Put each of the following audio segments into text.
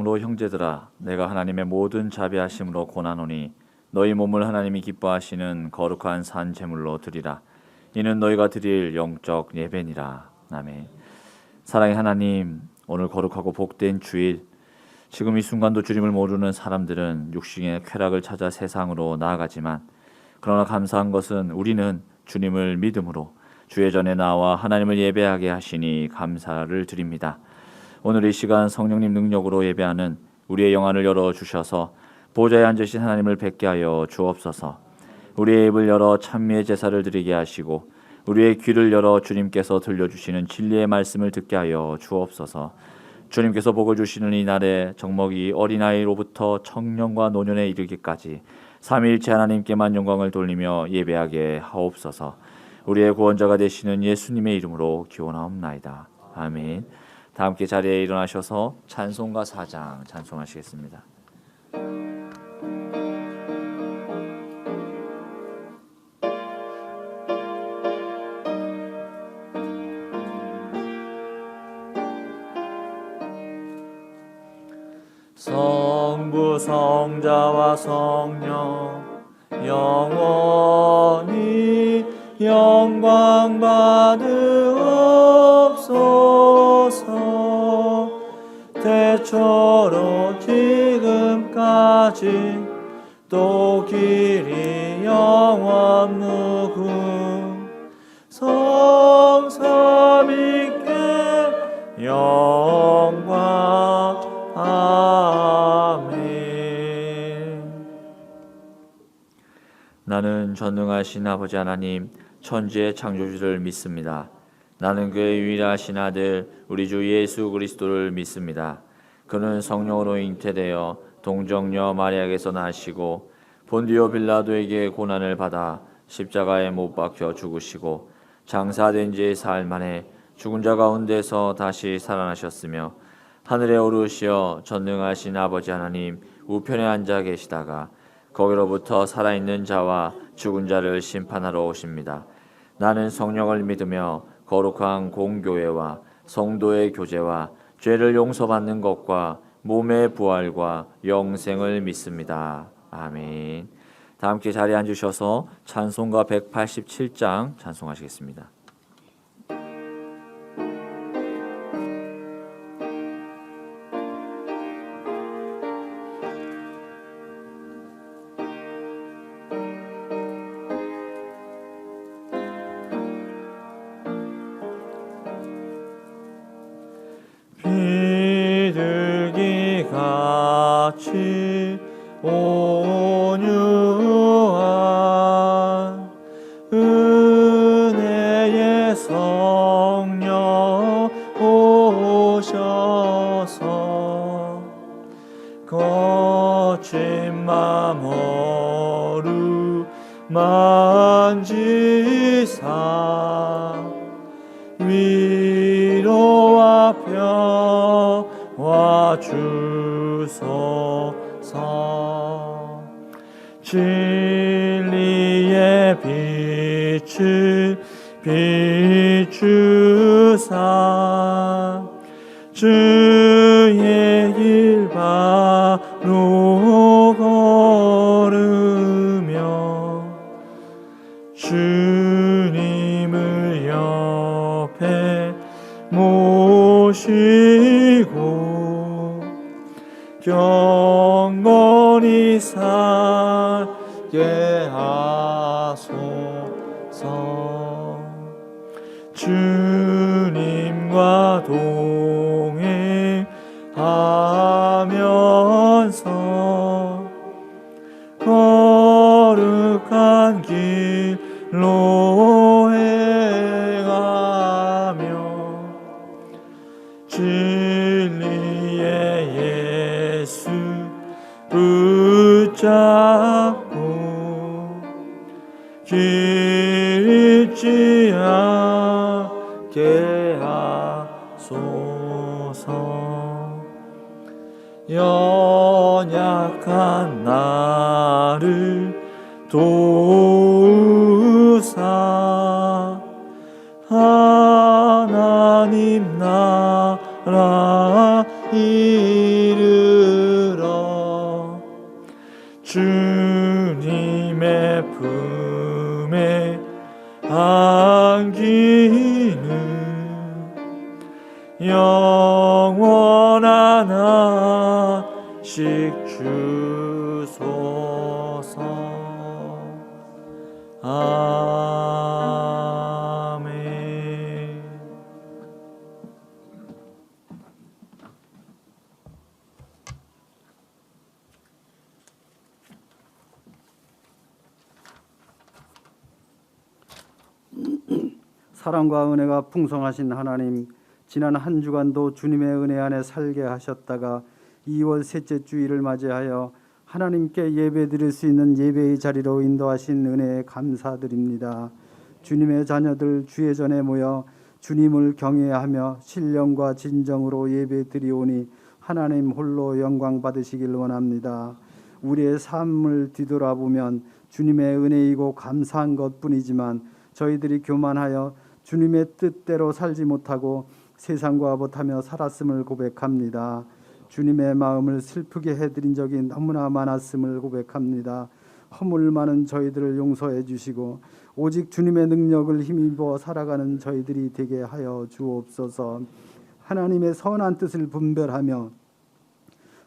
그러므로 형제들아 내가 하나님의 모든 자비하심으로 고나노니 너희 몸을 하나님이 기뻐하시는 거룩한 산 제물로 드리라. 이는 너희가 드릴 영적 예배니라. 아멘. 사랑의 하나님, 오늘 거룩하고 복된 주일, 지금 이 순간도 주님을 모르는 사람들은 육신의 쾌락을 찾아 세상으로 나아가지만, 그러나 감사한 것은 우리는 주님을 믿음으로 주의 전에 나와 하나님을 예배하게 하시니 감사를 드립니다. 오늘 이 시간 성령님 능력으로 예배하는 우리의 영안을 열어주셔서 보좌에 앉으신 하나님을 뵙게 하여 주옵소서. 우리의 입을 열어 찬미의 제사를 드리게 하시고 우리의 귀를 열어 주님께서 들려주시는 진리의 말씀을 듣게 하여 주옵소서. 주님께서 복을 주시는 이 날에 적목이 어린아이로부터 청년과 노년에 이르기까지 삼위일체 하나님께만 영광을 돌리며 예배하게 하옵소서. 우리의 구원자가 되시는 예수님의 이름으로 기원하옵나이다. 아멘. 다 함께 자리에 일어나셔서 찬송가 4장 찬송하시겠습니다. 성부 성자와 성령 영원히 영광 받으옵소서. 태초로 지금까지 또 길이 영원 무궁 성삼위께 영광. 아멘. 나는 전능하신 아버지 하나님 천지의 창조주를 믿습니다. 나는 그의 유일하신 아들 우리 주 예수 그리스도를 믿습니다. 그는 성령으로 잉태되어 동정녀 마리아에게서 나시고 본디오 빌라도에게 고난을 받아 십자가에 못 박혀 죽으시고 장사된 지 사흘 만에 죽은 자 가운데서 다시 살아나셨으며 하늘에 오르시어 전능하신 아버지 하나님 우편에 앉아 계시다가 거기로부터 살아있는 자와 죽은 자를 심판하러 오십니다. 나는 성령을 믿으며 거룩한 공교회와 성도의 교제와 죄를 용서받는 것과 몸의 부활과 영생을 믿습니다. 아멘. 다 함께 자리에 앉으셔서 찬송가 187장 찬송하시겠습니다. 비둘기같이 온유한 은혜의 성령 오셔서 거친 맘 어루만지사 위로와 평화 주소서. 진리의 빛을 비추사 주의 길 바로 걸으며 주님을 옆에 모시고 경건히 살게 하소서. 주님과 동행하면서 거룩한 길로 행하며 진리의 예수 붙잡고 길 잃지 않게 하소서. 연약한 나를 도우사 하나님 나라 이루소서. 향기는 영원한 안식 주소서. 아멘. 사랑과 은혜가 풍성하신 하나님, 지난 한 주간도 주님의 은혜 안에 살게 하셨다가 2월 셋째 주일을 맞이하여 하나님께 예배드릴 수 있는 예배의 자리로 인도하신 은혜에 감사드립니다. 주님의 자녀들 주의 전에 모여 주님을 경외하며 신령과 진정으로 예배드리오니 하나님 홀로 영광 받으시길 원합니다. 우리의 삶을 뒤돌아보면 주님의 은혜이고 감사한 것뿐이지만 저희들이 교만하여 주님의 뜻대로 살지 못하고 세상과 못하며 살았음을 고백합니다. 주님의 마음을 슬프게 해드린 적이 너무나 많았음을 고백합니다. 허물 많은 저희들을 용서해 주시고 오직 주님의 능력을 힘입어 살아가는 저희들이 되게 하여 주옵소서. 하나님의 선한 뜻을 분별하며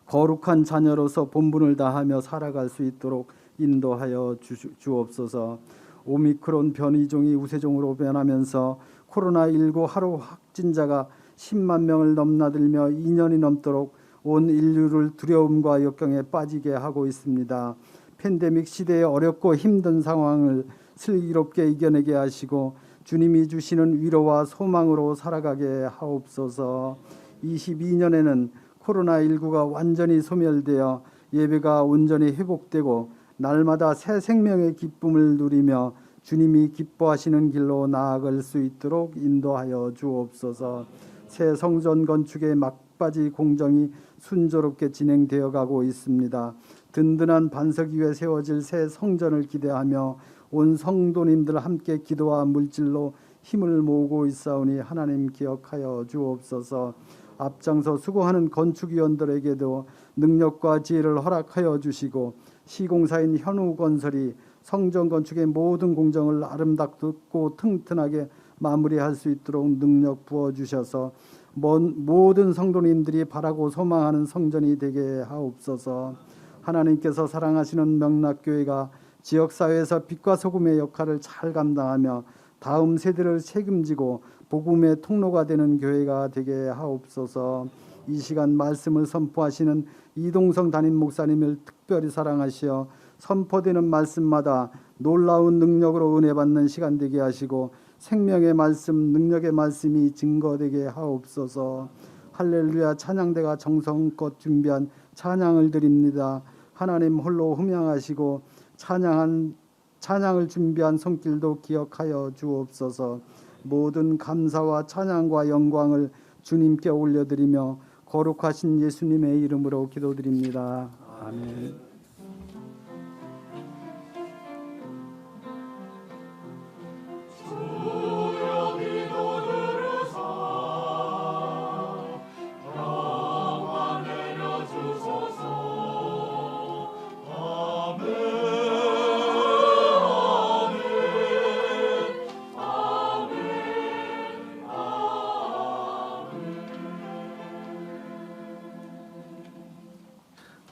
거룩한 자녀로서 본분을 다하며 살아갈 수 있도록 인도하여 주옵소서. 오미크론 변이종이 우세종으로 변하면서 코로나19 하루 확진자가 10만 명을 넘나들며 2년이 넘도록 온 인류를 두려움과 역경에 빠지게 하고 있습니다. 팬데믹 시대의 어렵고 힘든 상황을 슬기롭게 이겨내게 하시고 주님이 주시는 위로와 소망으로 살아가게 하옵소서. 22년에는 코로나19가 완전히 소멸되어 예배가 온전히 회복되고 날마다 새 생명의 기쁨을 누리며 주님이 기뻐하시는 길로 나아갈 수 있도록 인도하여 주옵소서. 새 성전 건축의 막바지 공정이 순조롭게 진행되어 가고 있습니다. 든든한 반석 위에 세워질 새 성전을 기대하며 온 성도님들 함께 기도와 물질로 힘을 모으고 있사오니 하나님 기억하여 주옵소서. 앞장서 수고하는 건축위원들에게도 능력과 지혜를 허락하여 주시고 시공사인 현우건설이 성전 건축의 모든 공정을 아름답고 튼튼하게 마무리할 수 있도록 능력 부어주셔서 모든 성도님들이 바라고 소망하는 성전이 되게 하옵소서. 하나님께서 사랑하시는 명락교회가 지역사회에서 빛과 소금의 역할을 잘 감당하며 다음 세대를 책임지고 복음의 통로가 되는 교회가 되게 하옵소서. 이 시간 말씀을 선포하시는 이동성 담임 목사님을 특별히 사랑하시어 선포되는 말씀마다 놀라운 능력으로 은혜 받는 시간 되게 하시고 생명의 말씀, 능력의 말씀이 증거되게 하옵소서. 할렐루야. 찬양대가 정성껏 준비한 찬양을 드립니다. 하나님 홀로 흠양하시고 찬양을 준비한 손길도 기억하여 주옵소서. 모든 감사와 찬양과 영광을 주님께 올려드리며 거룩하신 예수님의 이름으로 기도드립니다. 아멘.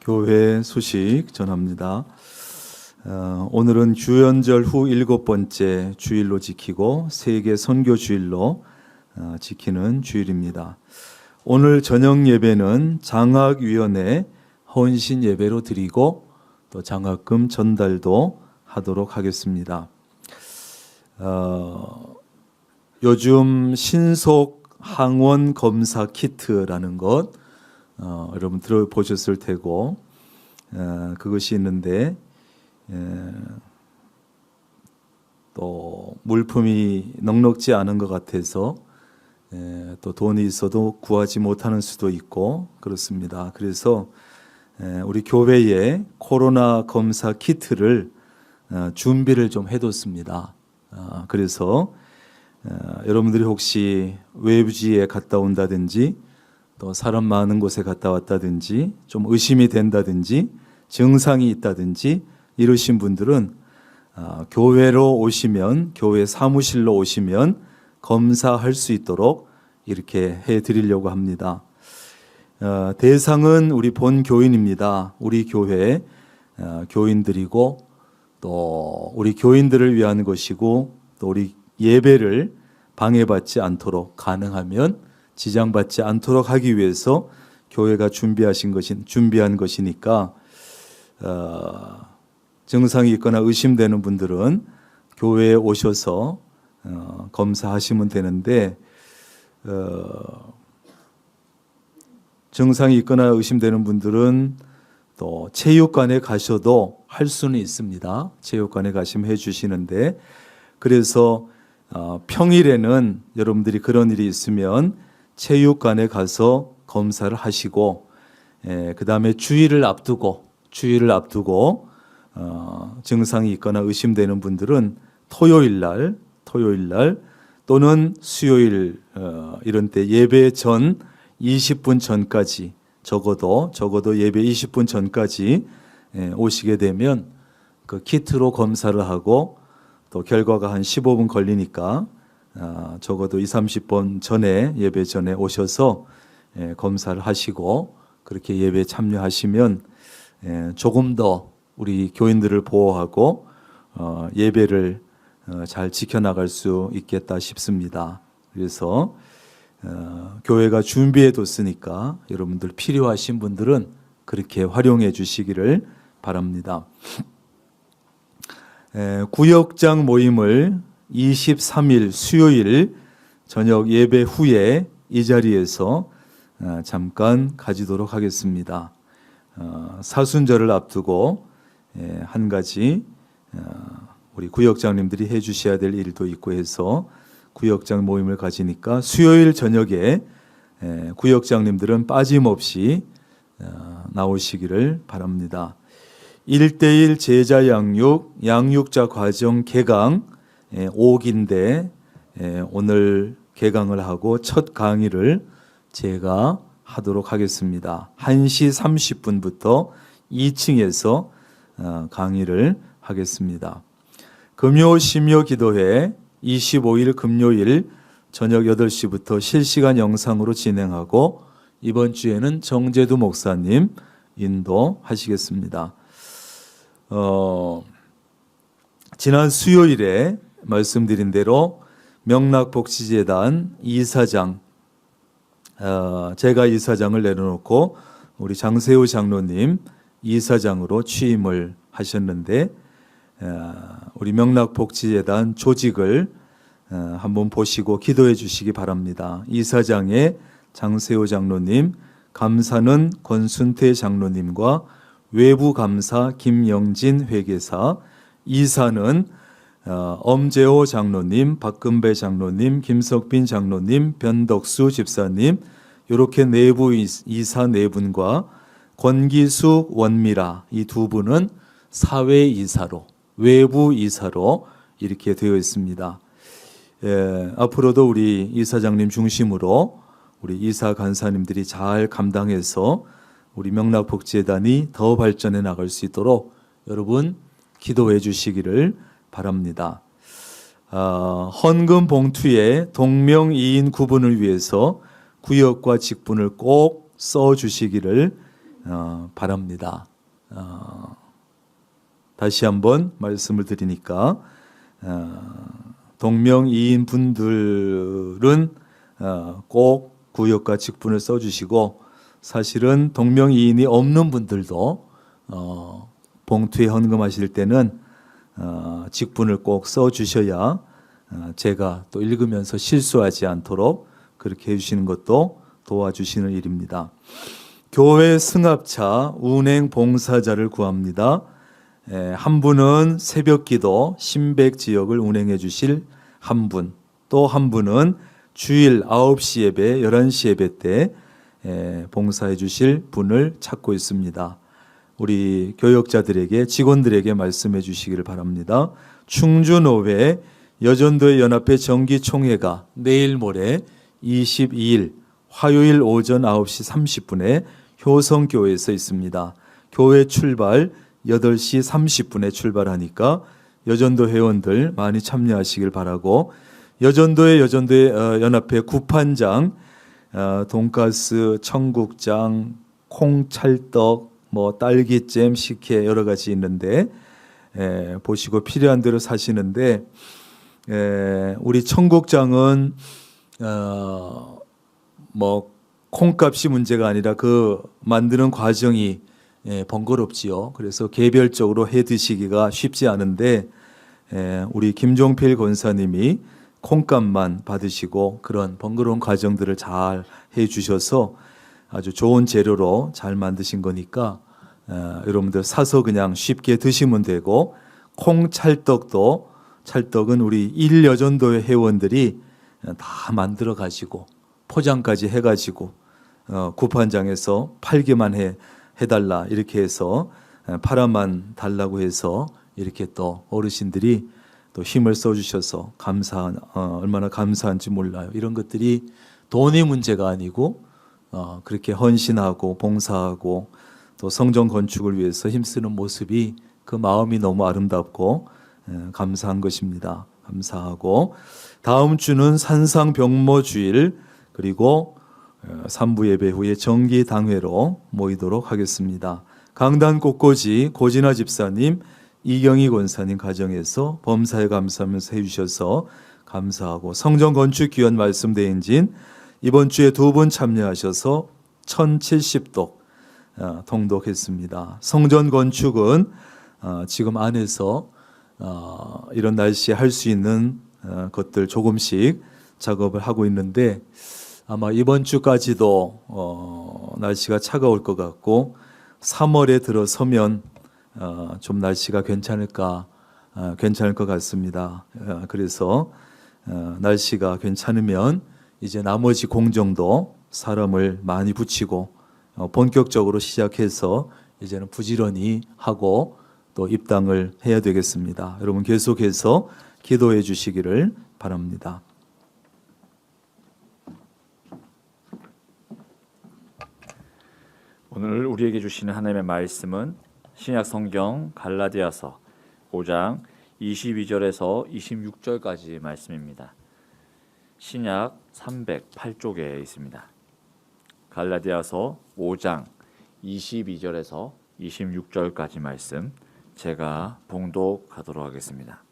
교회 소식 전합니다. 오늘은 주연절 후 7번째 주일로 지키고 세계 선교 주일로 지키는 주일입니다. 오늘 저녁 예배는 장학위원회 헌신 예배로 드리고 또 장학금 전달도 하도록 하겠습니다. 요즘 신속 항원 검사 키트라는 것 여러분 들어보셨을 테고 그것이 있는데 또 물품이 넉넉지 않은 것 같아서 또 돈이 있어도 구하지 못하는 수도 있고 그렇습니다. 그래서 우리 교회에 코로나 검사 키트를 준비를 좀 해뒀습니다. 그래서 여러분들이 혹시 외부지에 갔다 온다든지 또 사람 많은 곳에 갔다 왔다든지 좀 의심이 된다든지 증상이 있다든지 이러신 분들은 교회로 오시면, 교회 사무실로 오시면 검사할 수 있도록 이렇게 해드리려고 합니다. 대상은 우리 본 교인입니다. 우리 교회 교인들이고, 또 우리 교인들을 위한 것이고, 또 우리 예배를 방해받지 않도록, 가능하면 지장받지 않도록 하기 위해서 교회가 준비한 것이니까, 증상이 있거나 의심되는 분들은 교회에 오셔서 검사하시면 되는데, 증상이 있거나 의심되는 분들은 또 체육관에 가셔도 할 수는 있습니다. 체육관에 가시면 해주시는데, 그래서 평일에는 여러분들이 그런 일이 있으면 체육관에 가서 검사를 하시고, 그 다음에 주일을 앞두고 증상이 있거나 의심되는 분들은 토요일 날 또는 수요일 이런 때 예배 전 20분 전까지, 적어도 예배 20분 전까지 오시게 되면 그 키트로 검사를 하고, 또 결과가 한 15분 걸리니까 적어도 20-30분 전에, 예배 전에 오셔서 검사를 하시고 그렇게 예배에 참여하시면 조금 더 우리 교인들을 보호하고 예배를 잘 지켜나갈 수 있겠다 싶습니다. 그래서 교회가 준비해 뒀으니까 여러분들 필요하신 분들은 그렇게 활용해 주시기를 바랍니다. 구역장 모임을 23일 수요일 저녁 예배 후에 이 자리에서 잠깐 가지도록 하겠습니다. 사순절을 앞두고 한 가지 우리 구역장님들이 해 주셔야 될 일도 있고 해서 구역장 모임을 가지니까 수요일 저녁에 구역장님들은 빠짐없이 나오시기를 바랍니다. 1:1 제자 양육자 과정 개강 5기인데 오늘 개강을 하고 첫 강의를 제가 하도록 하겠습니다. 1시 30분부터 2층에서 강의를 하겠습니다. 금요 심요 기도회 25일 금요일 저녁 8시부터 실시간 영상으로 진행하고, 이번 주에는 정재두 목사님 인도하시겠습니다. 지난 수요일에 말씀드린 대로 명락복지재단 이사장, 제가 이사장을 내려놓고 우리 장세호 장로님 이사장으로 취임을 하셨는데, 우리 명락복지재단 조직을 한번 보시고 기도해 주시기 바랍니다. 이사장의 장세호 장로님, 감사는 권순태 장로님과 외부 감사 김영진 회계사, 이사는 엄재호 장로님, 박금배 장로님, 김석빈 장로님, 변덕수 집사님, 이렇게 내부 이사 네 분과 권기숙, 원미라 이 두 분은 사회 이사로, 외부 이사로 이렇게 되어 있습니다. 앞으로도 우리 이사장님 중심으로 우리 이사 간사님들이 잘 감당해서 우리 명락복지재단이 더 발전해 나갈 수 있도록 여러분 기도해 주시기를 바랍니다. 헌금 봉투에 동명이인 구분을 위해서 구역과 직분을 꼭 써 주시기를 바랍니다. 다시 한번 말씀을 드리니까 동명이인 분들은 꼭 구역과 직분을 써주시고, 사실은 동명이인이 없는 분들도 봉투에 헌금하실 때는 직분을 꼭 써주셔야 제가 또 읽으면서 실수하지 않도록 그렇게 해주시는 것도 도와주시는 일입니다. 교회 승합차 운행 봉사자를 구합니다. 한 분은 새벽기도 신백 지역을 운행해 주실 한 분, 또 한 분은 주일 9시 예배, 11시 예배 때 봉사해 주실 분을 찾고 있습니다. 우리 교역자들에게, 직원들에게 말씀해 주시기를 바랍니다. 충주노회 여전도의 연합회 정기총회가 내일 모레 22일 화요일 오전 9시 30분에 효성교회에서 있습니다. 교회 출발 8시 30분에 출발하니까 여전도 회원들 많이 참여하시길 바라고, 여전도의 연합회 구판장, 돈가스, 청국장, 콩찰떡, 뭐 딸기잼, 식혜 여러 가지 있는데 보시고 필요한 대로 사시는데, 우리 청국장은 뭐 콩값이 문제가 아니라 그 만드는 과정이 번거롭지요. 그래서 개별적으로 해 드시기가 쉽지 않은데, 우리 김종필 권사님이 콩값만 받으시고 그런 번거로운 과정들을 잘 해 주셔서 아주 좋은 재료로 잘 만드신 거니까 여러분들 사서 그냥 쉽게 드시면 되고, 콩찰떡도, 찰떡은 우리 1여전도의 회원들이 다 만들어 가지고 포장까지 해가지고 구판장에서 팔기만 해달라 이렇게 해서 팔아만 달라고 해서 이렇게 또 어르신들이 또 힘을 써주셔서 얼마나 감사한지 몰라요. 이런 것들이 돈의 문제가 아니고 그렇게 헌신하고 봉사하고 또 성전 건축을 위해서 힘쓰는 모습이 그 마음이 너무 아름답고 감사한 것입니다. 감사하고, 다음 주는 산상병모주일, 그리고 3부 예배 후에 정기당회로 모이도록 하겠습니다. 강단 꽃꽂이 고진아 집사님, 이경희 권사님 가정에서 범사에 감사하면서 해주셔서 감사하고, 성전 건축 귀한 말씀 대행진 이번 주에 2분 참여하셔서 1070독 통독했습니다. 성전 건축은 지금 안에서 이런 날씨에 할 수 있는 것들 조금씩 작업을 하고 있는데, 아마 이번 주까지도 날씨가 차가울 것 같고 3월에 들어서면 좀 날씨가 괜찮을 것 같습니다. 그래서 날씨가 괜찮으면 이제 나머지 공정도 사람을 많이 붙이고 본격적으로 시작해서 이제는 부지런히 하고 또 입당을 해야 되겠습니다. 여러분 계속해서 기도해 주시기를 바랍니다. 오늘 우리에게 주시는 하나님의 말씀은 신약 성경 갈라디아서 5장 22절에서 26절까지 말씀입니다. 신약 308쪽에 있습니다. 갈라디아서 5장 22절에서 26절까지 말씀 제가 봉독하도록 하겠습니다.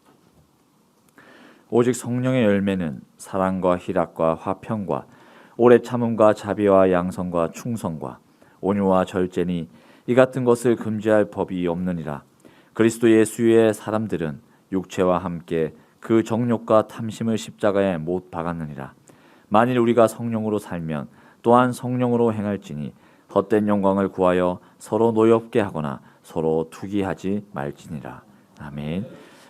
오직 성령의 열매는 사랑과 희락과 화평과 오래 참음과 자비와 양선과 충성과 온유와 절제니 이 같은 것을 금지할 법이 없느니라. 그리스도 예수의 사람들은 육체와 함께 그 정욕과 탐심을 십자가에 못 박았느니라. 만일 우리가 성령으로 살면 또한 성령으로 행할지니 헛된 영광을 구하여 서로 노엽게 하거나 서로 투기하지 말지니라. 아멘.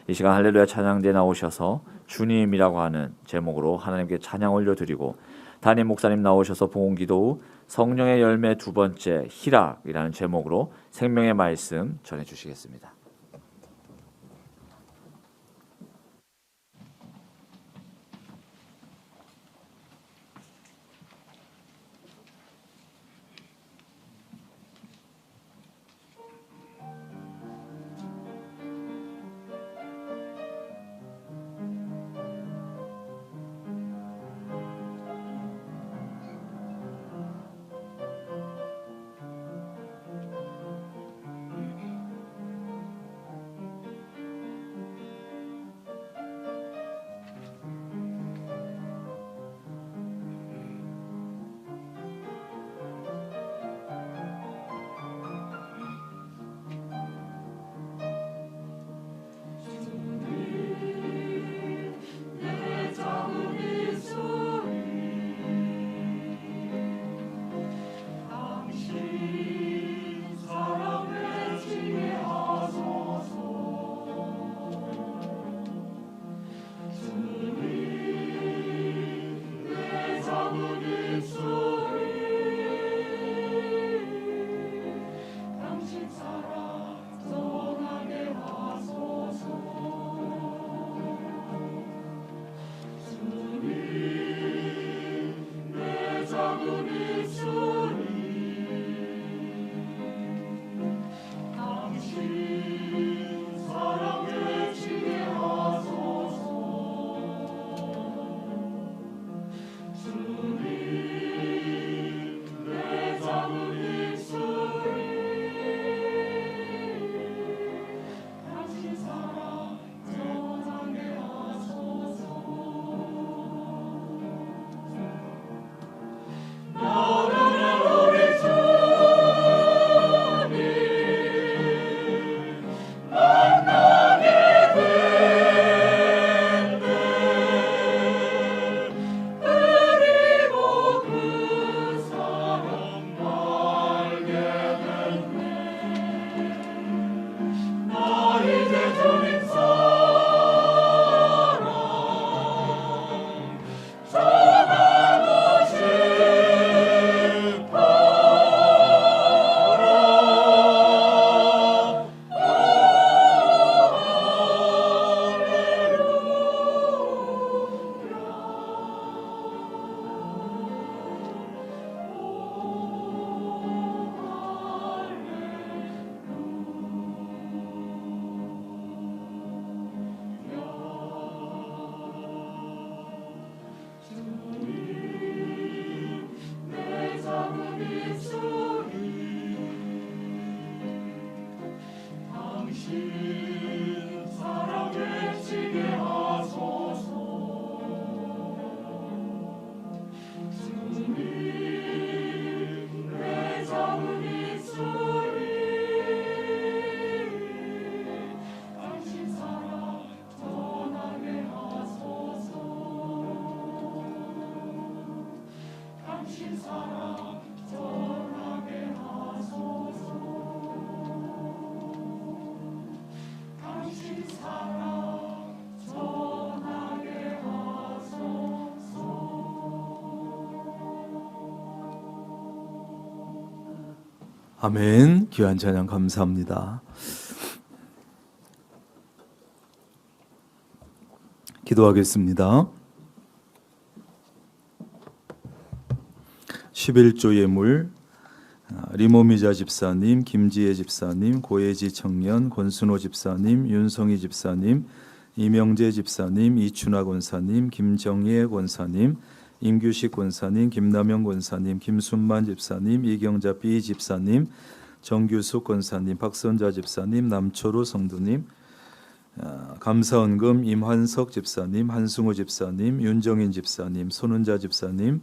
이 시간 할렐루야 찬양대에 나오셔서 주님이라고 하는 제목으로 하나님께 찬양 올려드리고, 담임 목사님 나오셔서 봉헌기도 후 성령의 열매 2번째 희락이라는 제목으로 생명의 말씀 전해주시겠습니다. 아멘. 귀한 찬양 감사합니다. 기도하겠습니다. 11조 예물 리모미자 집사님, 김지혜 집사님, 고혜지 청년, 권순호 집사님, 윤성희 집사님, 이명재 집사님, 이춘하 권사님, 김정예 권사님, 임규식 권사님, 김남영 권사님, 김순만 집사님, 이경자 B 집사님, 정규숙 권사님, 박선자 집사님, 남초루 성도님, 감사헌금 임환석 집사님, 한승우 집사님, 윤정인 집사님, 손은자 집사님,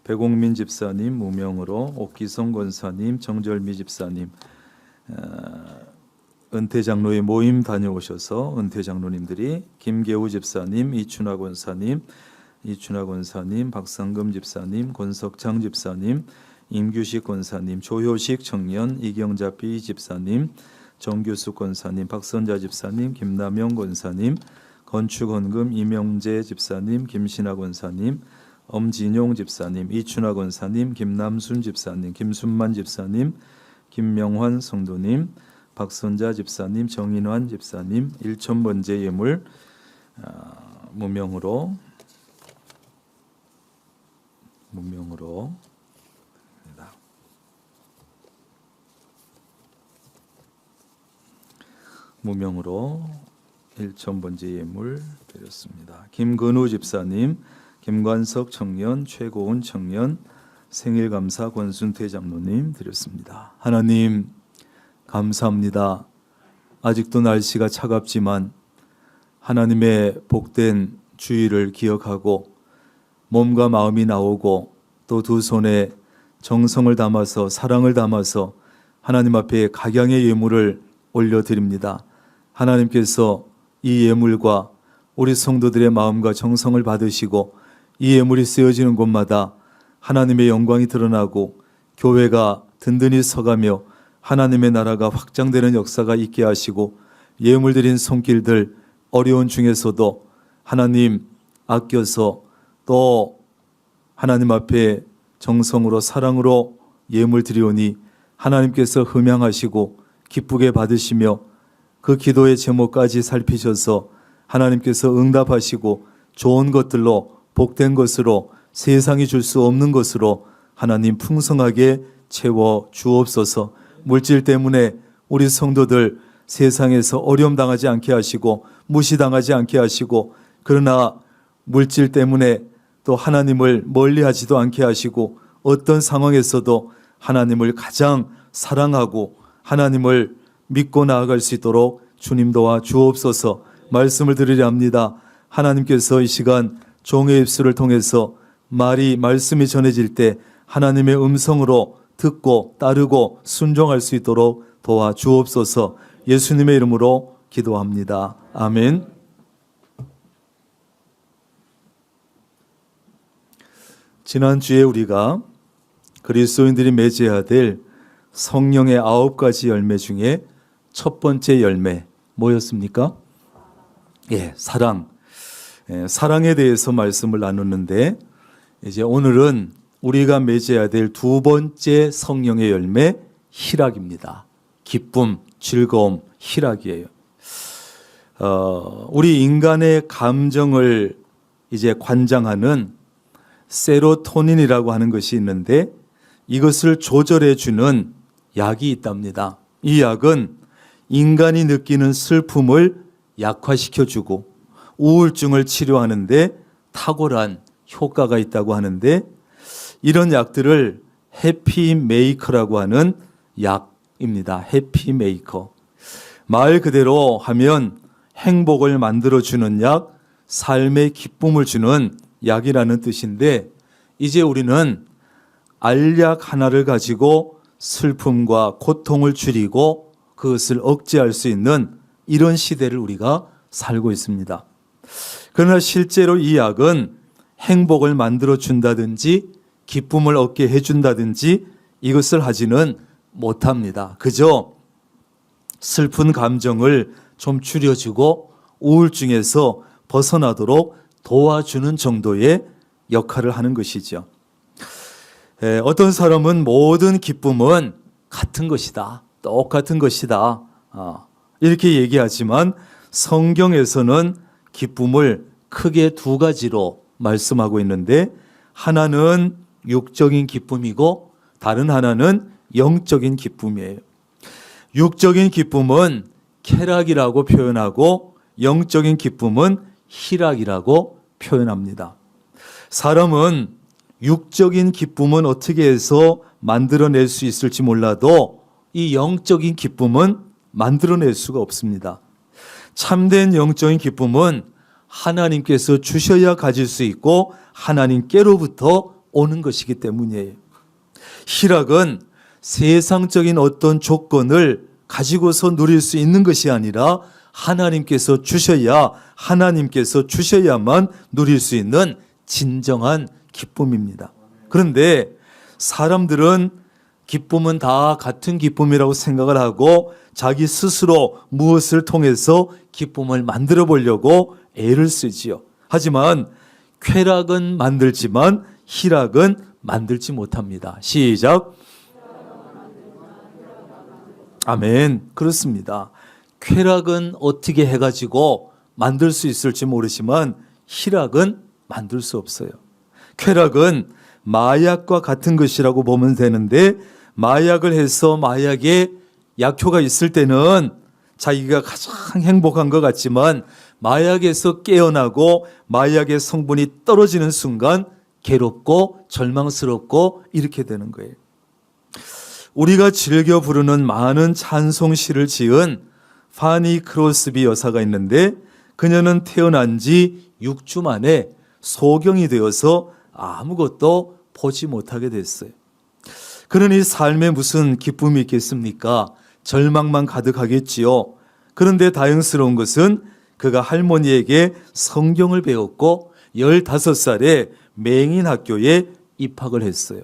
백옥민 집사님, 무명으로 옥기성 권사님, 정절미 집사님, 은퇴 장로의 모임 다녀오셔서 은퇴 장로님들이 김계우 집사님, 이춘하 권사님, 박상금 집사님, 권석창 집사님, 임규식 권사님, 조효식 청년, 이경자 B 집사님, 정규숙 권사님, 박선자 집사님, 김남영 권사님, 건축헌금 이명재 집사님, 김신하 권사님, 엄진용 집사님, 이춘하 권사님, 김남순 집사님, 김순만 집사님, 김명환 성도님, 박선자 집사님, 정인환 집사님, 1,000번째 예물 무명으로 무명으로 1,000번째 예물 드렸습니다. 김근우 집사님, 김관석 청년, 최고은 청년, 생일감사 권순태 장로님 드렸습니다. 하나님 감사합니다. 아직도 날씨가 차갑지만 하나님의 복된 주의를 기억하고 몸과 마음이 나오고 또 두 손에 정성을 담아서 사랑을 담아서 하나님 앞에 각양의 예물을 올려드립니다. 하나님께서 이 예물과 우리 성도들의 마음과 정성을 받으시고 이 예물이 쓰여지는 곳마다 하나님의 영광이 드러나고 교회가 든든히 서가며 하나님의 나라가 확장되는 역사가 있게 하시고 예물 드린 손길들 어려운 중에서도 하나님 아껴서 또 하나님 앞에 정성으로 사랑으로 예물 드리오니 하나님께서 흠양하시고 기쁘게 받으시며 그 기도의 제목까지 살피셔서 하나님께서 응답하시고 좋은 것들로 복된 것으로 세상이 줄 수 없는 것으로 하나님 풍성하게 채워 주옵소서. 물질 때문에 우리 성도들 세상에서 어려움 당하지 않게 하시고 무시당하지 않게 하시고 그러나 물질 때문에 또 하나님을 멀리하지도 않게 하시고 어떤 상황에서도 하나님을 가장 사랑하고 하나님을 믿고 나아갈 수 있도록 주님 도와 주옵소서. 말씀을 드리려 합니다. 하나님께서 이 시간 종의 입술을 통해서 말씀이 전해질 때 하나님의 음성으로 듣고 따르고 순종할 수 있도록 도와 주옵소서. 예수님의 이름으로 기도합니다. 아멘. 지난주에 우리가 그리스도인들이 맺어야 될 성령의 9가지 열매 중에 첫 번째 열매 뭐였습니까? 사랑. 사랑에 대해서 말씀을 나누는데 이제 오늘은 우리가 맺어야 될 두 번째 성령의 열매 희락입니다. 기쁨, 즐거움, 희락이에요. 우리 인간의 감정을 이제 관장하는 세로토닌이라고 하는 것이 있는데 이것을 조절해 주는 약이 있답니다. 이 약은 인간이 느끼는 슬픔을 약화시켜 주고 우울증을 치료하는데 탁월한 효과가 있다고 하는데 이런 약들을 해피메이커라고 하는 약입니다. 해피메이커. 말 그대로 하면 행복을 만들어주는 약, 삶의 기쁨을 주는 약이라는 뜻인데 이제 우리는 알약 하나를 가지고 슬픔과 고통을 줄이고 그것을 억제할 수 있는 이런 시대를 우리가 살고 있습니다. 그러나 실제로 이 약은 행복을 만들어준다든지 기쁨을 얻게 해준다든지 이것을 하지는 못합니다. 그저 슬픈 감정을 좀 줄여주고 우울증에서 벗어나도록 도와주는 정도의 역할을 하는 것이죠. 어떤 사람은 모든 기쁨은 같은 것이다. 똑같은 것이다. 이렇게 얘기하지만 성경에서는 기쁨을 크게 두 가지로 말씀하고 있는데 하나는 육적인 기쁨이고 다른 하나는 영적인 기쁨이에요. 육적인 기쁨은 쾌락이라고 표현하고 영적인 기쁨은 희락이라고 표현합니다. 사람은 육적인 기쁨은 어떻게 해서 만들어낼 수 있을지 몰라도 이 영적인 기쁨은 만들어낼 수가 없습니다. 참된 영적인 기쁨은 하나님께서 주셔야 가질 수 있고 하나님께로부터 오는 것이기 때문이에요. 희락은 세상적인 어떤 조건을 가지고서 누릴 수 있는 것이 아니라 하나님께서 주셔야만 누릴 수 있는 진정한 기쁨입니다. 그런데 사람들은 기쁨은 다 같은 기쁨이라고 생각을 하고 자기 스스로 무엇을 통해서 기쁨을 만들어 보려고 애를 쓰지요. 하지만 쾌락은 만들지만 희락은 만들지 못합니다. 시작. 아멘. 그렇습니다. 쾌락은 어떻게 해가지고 만들 수 있을지 모르지만 희락은 만들 수 없어요. 쾌락은 마약과 같은 것이라고 보면 되는데 마약을 해서 마약에 약효가 있을 때는 자기가 가장 행복한 것 같지만 마약에서 깨어나고 마약의 성분이 떨어지는 순간 괴롭고 절망스럽고 이렇게 되는 거예요. 우리가 즐겨 부르는 많은 찬송시를 지은 파니 크로스비 여사가 있는데 그녀는 태어난 지 6주 만에 소경이 되어서 아무것도 보지 못하게 됐어요. 그러니 삶에 무슨 기쁨이 있겠습니까? 절망만 가득하겠지요. 그런데 다행스러운 것은 그가 할머니에게 성경을 배웠고 15살에 맹인학교에 입학을 했어요.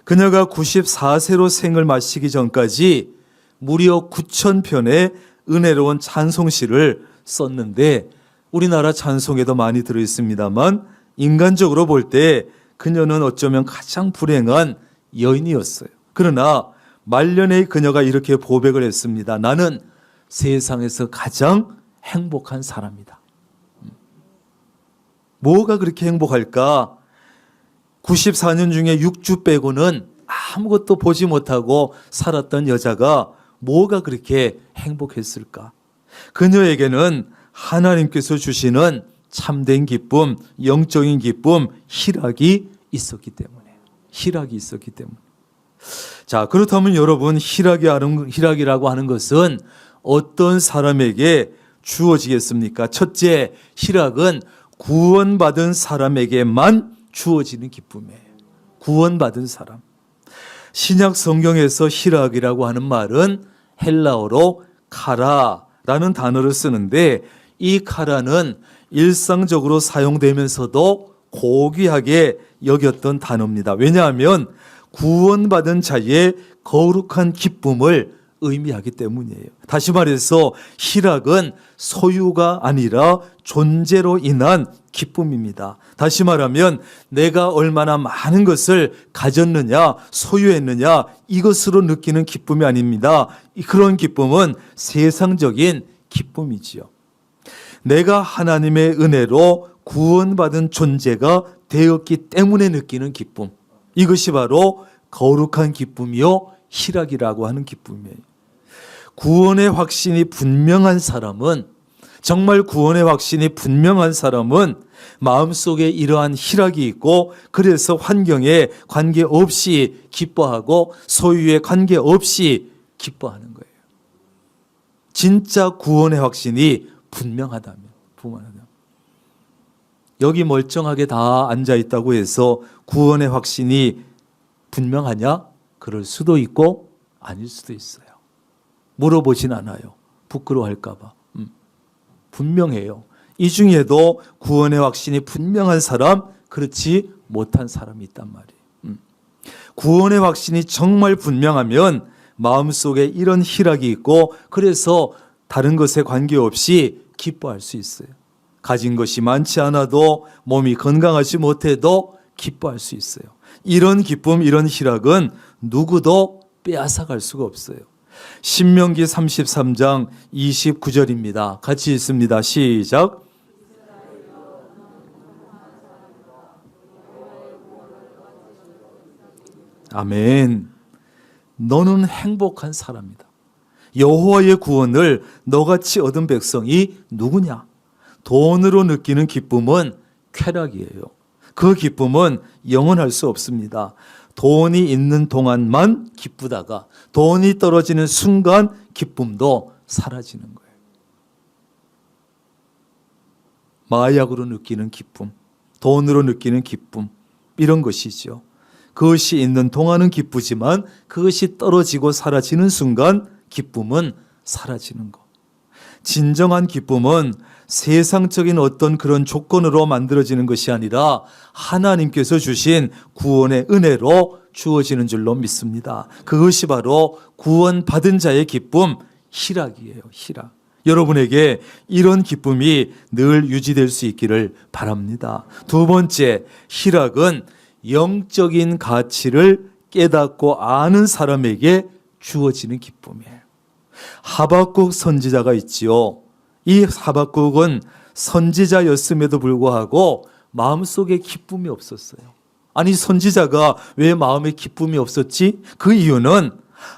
그녀가 94세로 생을 마시기 전까지 무려 9,000편의 은혜로운 찬송시를 썼는데 우리나라 찬송에도 많이 들어있습니다만 인간적으로 볼 때 그녀는 어쩌면 가장 불행한 여인이었어요. 그러나 말년에 그녀가 이렇게 고백을 했습니다. 나는 세상에서 가장 행복한 사람이다. 뭐가 그렇게 행복할까? 94년 중에 6주 빼고는 아무것도 보지 못하고 살았던 여자가 뭐가 그렇게 행복했을까? 그녀에게는 하나님께서 주시는 참된 기쁨, 영적인 기쁨, 희락이 있었기 때문에. 자, 그렇다면 여러분, 희락이라고 하는 것은 어떤 사람에게 주어지겠습니까? 첫째, 희락은 구원받은 사람에게만 주어지는 기쁨이에요. 구원받은 사람. 신약 성경에서 희락이라고 하는 말은 헬라어로 카라라는 단어를 쓰는데 이 카라는 일상적으로 사용되면서도 고귀하게 여겼던 단어입니다. 왜냐하면 구원받은 자의 거룩한 기쁨을 의미하기 때문이에요. 다시 말해서 희락은 소유가 아니라 존재로 인한 기쁨입니다. 다시 말하면 내가 얼마나 많은 것을 가졌느냐, 소유했느냐 이것으로 느끼는 기쁨이 아닙니다. 그런 기쁨은 세상적인 기쁨이지요. 내가 하나님의 은혜로 구원받은 존재가 되었기 때문에 느끼는 기쁨. 이것이 바로 거룩한 기쁨이요 희락이라고 하는 기쁨이에요. 구원의 확신이 분명한 사람은 정말 구원의 확신이 분명한 사람은 마음속에 이러한 희락이 있고 그래서 환경에 관계없이 기뻐하고 소유에 관계없이 기뻐하는 거예요. 진짜 구원의 확신이 분명하다면. 여기 멀쩡하게 다 앉아있다고 해서 구원의 확신이 분명하냐? 그럴 수도 있고 아닐 수도 있어요. 물어보진 않아요. 부끄러워할까 봐. 분명해요. 이 중에도 구원의 확신이 분명한 사람, 그렇지 못한 사람이 있단 말이에요. 구원의 확신이 정말 분명하면 마음속에 이런 희락이 있고 그래서 다른 것에 관계없이 기뻐할 수 있어요. 가진 것이 많지 않아도 몸이 건강하지 못해도 기뻐할 수 있어요. 이런 기쁨, 이런 희락은 누구도 빼앗아갈 수가 없어요. 신명기 33장 29절입니다. 같이 읽습니다. 시작. 아멘. 너는 행복한 사람이다. 여호와의 구원을 너같이 얻은 백성이 누구냐? 돈으로 느끼는 기쁨은 쾌락이에요. 그 기쁨은 영원할 수 없습니다. 돈이 있는 동안만 기쁘다가 돈이 떨어지는 순간 기쁨도 사라지는 거예요. 마약으로 느끼는 기쁨, 돈으로 느끼는 기쁨, 이런 것이죠. 그것이 있는 동안은 기쁘지만 그것이 떨어지고 사라지는 순간 기쁨은 사라지는 것. 진정한 기쁨은 세상적인 어떤 그런 조건으로 만들어지는 것이 아니라 하나님께서 주신 구원의 은혜로 주어지는 줄로 믿습니다. 그것이 바로 구원받은 자의 기쁨, 희락이에요. 희락. 여러분에게 이런 기쁨이 늘 유지될 수 있기를 바랍니다. 두 번째, 희락은 영적인 가치를 깨닫고 아는 사람에게 주어지는 기쁨이에요. 하박국 선지자가 있지요. 이 하박국은 선지자였음에도 불구하고 마음속에 기쁨이 없었어요. 아니, 선지자가 왜 마음에 기쁨이 없었지? 그 이유는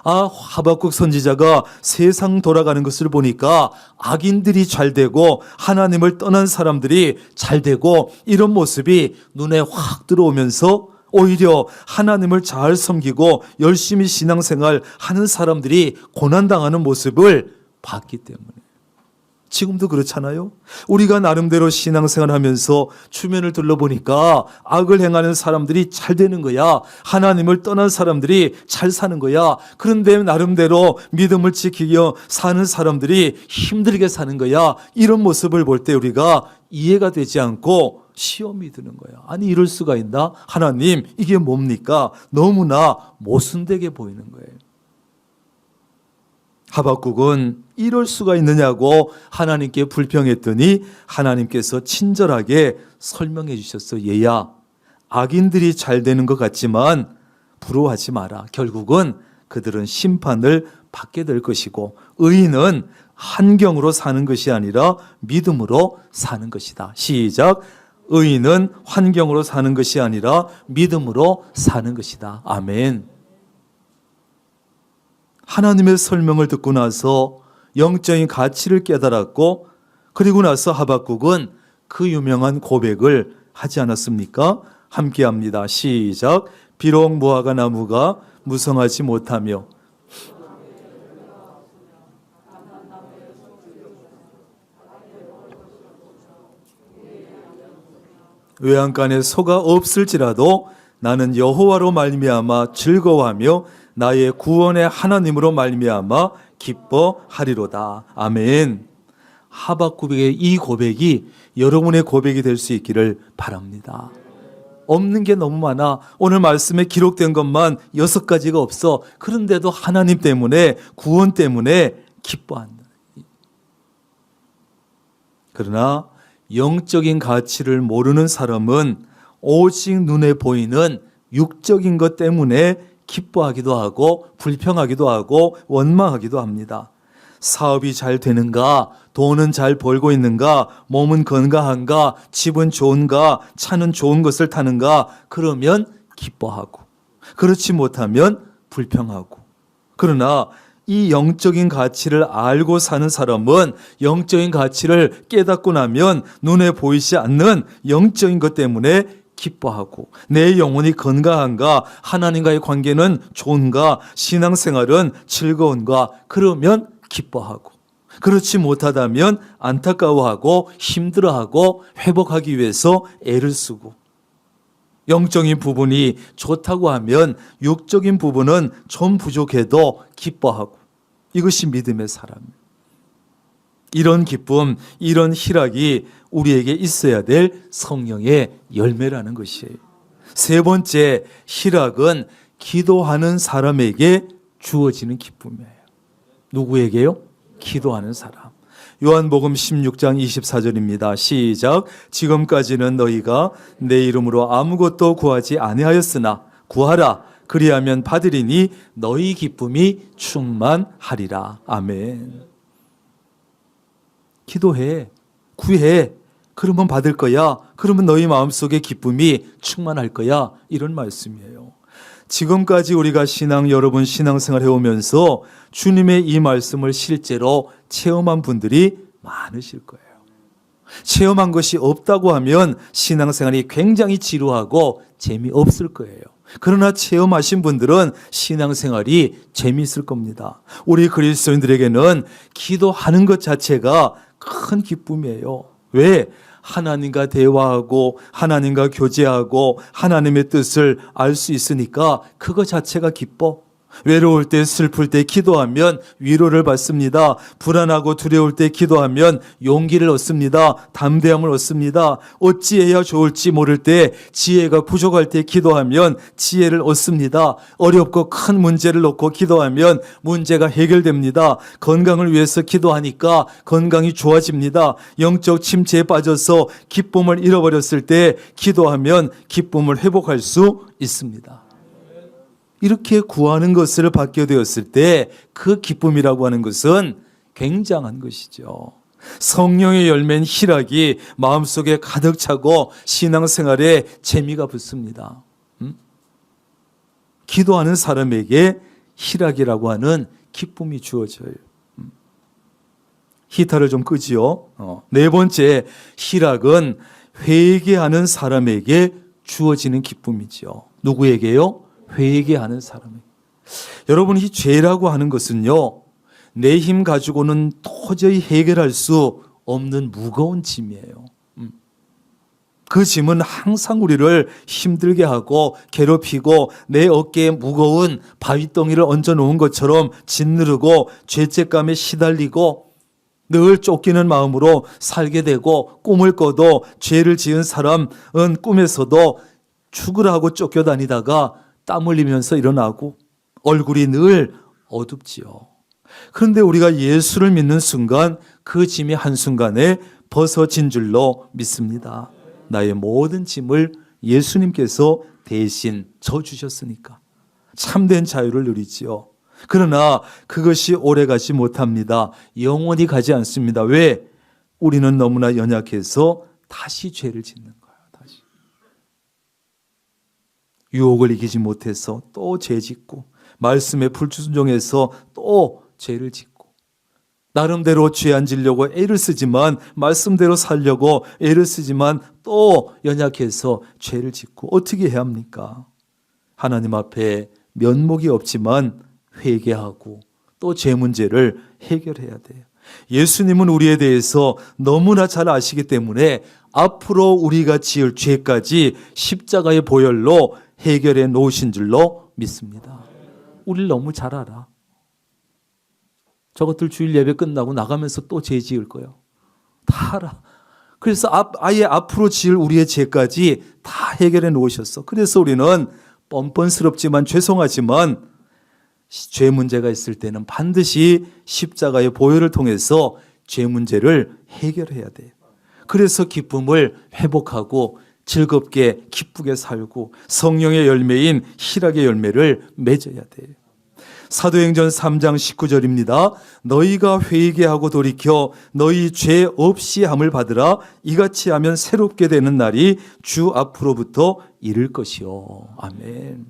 하박국 선지자가 세상 돌아가는 것을 보니까 악인들이 잘 되고 하나님을 떠난 사람들이 잘 되고 이런 모습이 눈에 확 들어오면서 오히려 하나님을 잘 섬기고 열심히 신앙생활 하는 사람들이 고난당하는 모습을 봤기 때문에. 지금도 그렇잖아요. 우리가 나름대로 신앙생활 하면서 주변을 둘러보니까 악을 행하는 사람들이 잘 되는 거야. 하나님을 떠난 사람들이 잘 사는 거야. 그런데 나름대로 믿음을 지키며 사는 사람들이 힘들게 사는 거야. 이런 모습을 볼 때 우리가 이해가 되지 않고 시험이 드는 거야. 아니, 이럴 수가 있나? 하나님, 이게 뭡니까? 너무나 모순되게 보이는 거예요. 하박국은 이럴 수가 있느냐고 하나님께 불평했더니 하나님께서 친절하게 설명해 주셨어. 얘야, 악인들이 잘 되는 것 같지만 부러워하지 마라. 결국은 그들은 심판을 받게 될 것이고 의인은 환경으로 사는 것이 아니라 믿음으로 사는 것이다. 시작. 의인은 환경으로 사는 것이 아니라 믿음으로 사는 것이다. 아멘. 하나님의 설명을 듣고 나서 영적인 가치를 깨달았고, 그리고 나서 하박국은 그 유명한 고백을 하지 않았습니까? 함께 합니다. 시작. 비록 무화과 나무가 무성하지 못하며 외양간에 소가 없을지라도 나는 여호와로 말미암아 즐거워하며 나의 구원의 하나님으로 말미암아 기뻐하리로다. 아멘. 하박국의 이 고백이 여러분의 고백이 될 수 있기를 바랍니다. 없는 게 너무 많아. 오늘 말씀에 기록된 것만 6가지가 없어. 그런데도 하나님 때문에, 구원 때문에 기뻐한다. 그러나 영적인 가치를 모르는 사람은 오직 눈에 보이는 육적인 것 때문에 기뻐하기도 하고 불평하기도 하고 원망하기도 합니다. 사업이 잘 되는가? 돈은 잘 벌고 있는가? 몸은 건강한가? 집은 좋은가? 차는 좋은 것을 타는가? 그러면 기뻐하고, 그렇지 못하면 불평하고. 그러나 이 영적인 가치를 알고 사는 사람은 영적인 가치를 깨닫고 나면 눈에 보이지 않는 영적인 것 때문에 기뻐하고, 내 영혼이 건강한가? 하나님과의 관계는 좋은가? 신앙생활은 즐거운가? 그러면 기뻐하고, 그렇지 못하다면 안타까워하고 힘들어하고 회복하기 위해서 애를 쓰고, 영적인 부분이 좋다고 하면 육적인 부분은 좀 부족해도 기뻐하고, 이것이 믿음의 사람이에요. 이런 기쁨, 이런 희락이 우리에게 있어야 될 성령의 열매라는 것이에요. 세 번째, 희락은 기도하는 사람에게 주어지는 기쁨이에요. 누구에게요? 기도하는 사람. 요한복음 16장 24절입니다. 시작. 지금까지는 너희가 내 이름으로 아무것도 구하지 아니하였으나 구하라, 그리하면 받으리니 너희 기쁨이 충만하리라. 아멘. 기도해, 구해. 그러면 받을 거야. 그러면 너희 마음속에 기쁨이 충만할 거야. 이런 말씀이에요. 지금까지 우리가 여러 번 신앙생활 해오면서 주님의 이 말씀을 실제로 체험한 분들이 많으실 거예요. 체험한 것이 없다고 하면 신앙생활이 굉장히 지루하고 재미없을 거예요. 그러나 체험하신 분들은 신앙생활이 재미있을 겁니다. 우리 그리스도인들에게는 기도하는 것 자체가 큰 기쁨이에요. 왜? 하나님과 대화하고 하나님과 교제하고 하나님의 뜻을 알 수 있으니까 그거 자체가 기뻐. 외로울 때 슬플 때 기도하면 위로를 받습니다. 불안하고 두려울 때 기도하면 용기를 얻습니다. 담대함을 얻습니다. 어찌해야 좋을지 모를 때 지혜가 부족할 때 기도하면 지혜를 얻습니다. 어렵고 큰 문제를 놓고 기도하면 문제가 해결됩니다. 건강을 위해서 기도하니까 건강이 좋아집니다. 영적 침체에 빠져서 기쁨을 잃어버렸을 때 기도하면 기쁨을 회복할 수 있습니다. 이렇게 구하는 것을 받게 되었을 때 그 기쁨이라고 하는 것은 굉장한 것이죠. 성령의 열매인 희락이 마음속에 가득 차고 신앙생활에 재미가 붙습니다. 기도하는 사람에게 희락이라고 하는 기쁨이 주어져요. 히타를 좀 끄지요. 네 번째, 희락은 회개하는 사람에게 주어지는 기쁨이죠. 누구에게요? 회개하는 사람에게. 여러분, 이 죄라고 하는 것은요, 내 힘 가지고는 도저히 해결할 수 없는 무거운 짐이에요. 그 짐은 항상 우리를 힘들게 하고 괴롭히고 내 어깨에 무거운 바위덩이를 얹어놓은 것처럼 짓누르고 죄책감에 시달리고 늘 쫓기는 마음으로 살게 되고, 꿈을 꿔도 죄를 지은 사람은 꿈에서도 죽으라고 쫓겨다니다가 땀 흘리면서 일어나고 얼굴이 늘 어둡지요. 그런데 우리가 예수를 믿는 순간 그 짐이 한순간에 벗어진 줄로 믿습니다. 나의 모든 짐을 예수님께서 대신 져주셨으니까 참된 자유를 누리지요. 그러나 그것이 오래가지 못합니다. 영원히 가지 않습니다. 왜? 우리는 너무나 연약해서 다시 죄를 짓는 거예요. 다시. 유혹을 이기지 못해서 또 죄 짓고, 말씀에 불순종해서 또 죄를 짓고, 나름대로 죄 안 지려고 애를 쓰지만, 말씀대로 살려고 애를 쓰지만 또 연약해서 죄를 짓고, 어떻게 해야 합니까? 하나님 앞에 면목이 없지만 회개하고 또 죄 문제를 해결해야 돼요. 예수님은 우리에 대해서 너무나 잘 아시기 때문에 앞으로 우리가 지을 죄까지 십자가의 보혈로 해결해 놓으신 줄로 믿습니다. 우리를 너무 잘 알아. 저것들 주일 예배 끝나고 나가면서 또 죄 지을 거예요. 다 알아. 그래서 아예 앞으로 지을 우리의 죄까지 다 해결해 놓으셨어. 그래서 우리는 뻔뻔스럽지만 죄송하지만 죄 문제가 있을 때는 반드시 십자가의 보혈을 통해서 죄 문제를 해결해야 돼요. 그래서 기쁨을 회복하고 즐겁게 기쁘게 살고 성령의 열매인 희락의 열매를 맺어야 돼요. 사도행전 3장 19절입니다. 너희가 회개하고 돌이켜 너희 죄 없이 함을 받으라. 이같이 하면 새롭게 되는 날이 주 앞으로부터 이를 것이요. 아멘.